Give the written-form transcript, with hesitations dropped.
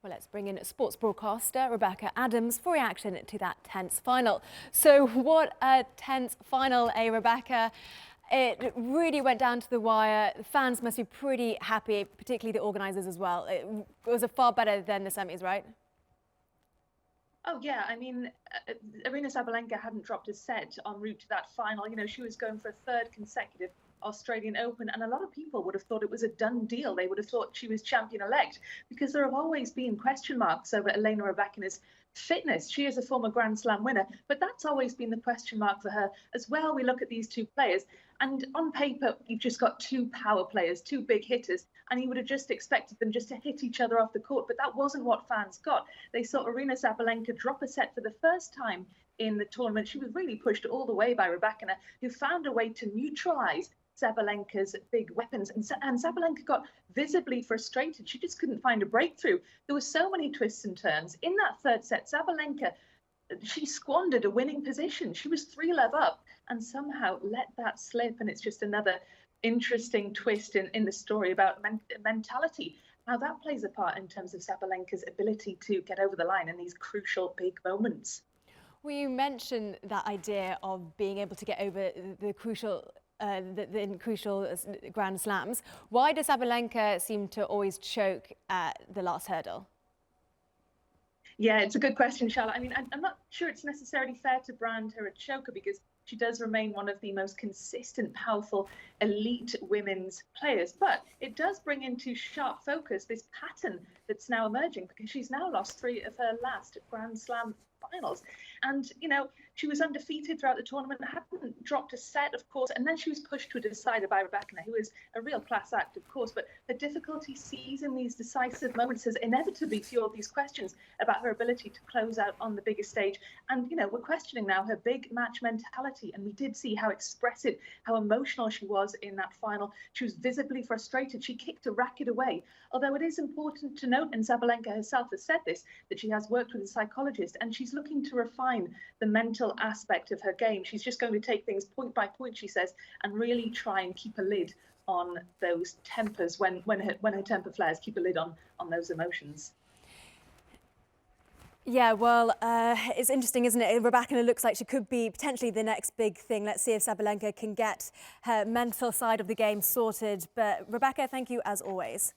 Well, let's bring in sports broadcaster Rebecca Adams for reaction to that tense final. So what a tense final, Rebecca? It really went down to the wire. The fans must be pretty happy, particularly the organisers as well. It was a far better than the semis, right? Oh yeah, I mean, Aryna Sabalenka hadn't dropped a set en route to that final. You know, she was going for a third consecutive Australian Open, and a lot of people would have thought it was a done deal. They would have thought she was champion-elect because there have always been question marks over Elena Rybakina's fitness. She is a former Grand Slam winner, but that's always been the question mark for her as well. We look at these two players, and on paper, you've just got two power players, two big hitters, and you would have just expected them just to hit each other off the court, but that wasn't what fans got. They saw Aryna Sabalenka drop a set for the first time in the tournament. She was really pushed all the way by Rybakina, who found a way to neutralize Sabalenka's big weapons. And Sabalenka got visibly frustrated. She just couldn't find a breakthrough. There were so many twists and turns. In that third set, Sabalenka, she squandered a winning position. She was 3-love up and somehow let that slip. And it's just another interesting twist in the story about mentality, how that plays a part in terms of Sabalenka's ability to get over the line in these crucial big moments. Well, you mentioned that idea of being able to get over the crucial Grand Slams. Why does Sabalenka seem to always choke at the last hurdle? Yeah, it's a good question, Charlotte. I mean, I'm not sure it's necessarily fair to brand her a choker because she does remain one of the most consistent, powerful, elite women's players. But it does bring into sharp focus this pattern that's now emerging because she's now lost 3 of her last Grand Slam finals. And, you know, she was undefeated throughout the tournament, hadn't dropped a set, of course, and then she was pushed to a decider by Rybakina, who is a real class act, of course, but the difficulty seizing these decisive moments has inevitably fueled these questions about her ability to close out on the biggest stage. And, you know, we're questioning now her big match mentality, and we did see how expressive, how emotional she was in that final. She was visibly frustrated. She kicked a racket away. Although it is important to note, and Sabalenka herself has said this, that she has worked with a psychologist, and she's looking to refine the mental aspect of her game. She's just going to take things point by point, she says, and really try and keep a lid on those tempers when her temper flares, keep a lid on those emotions. Yeah, well, it's interesting, isn't it? Rybakina looks like she could be potentially the next big thing. Let's see if Sabalenka can get her mental side of the game sorted. But Rebecca, thank you as always.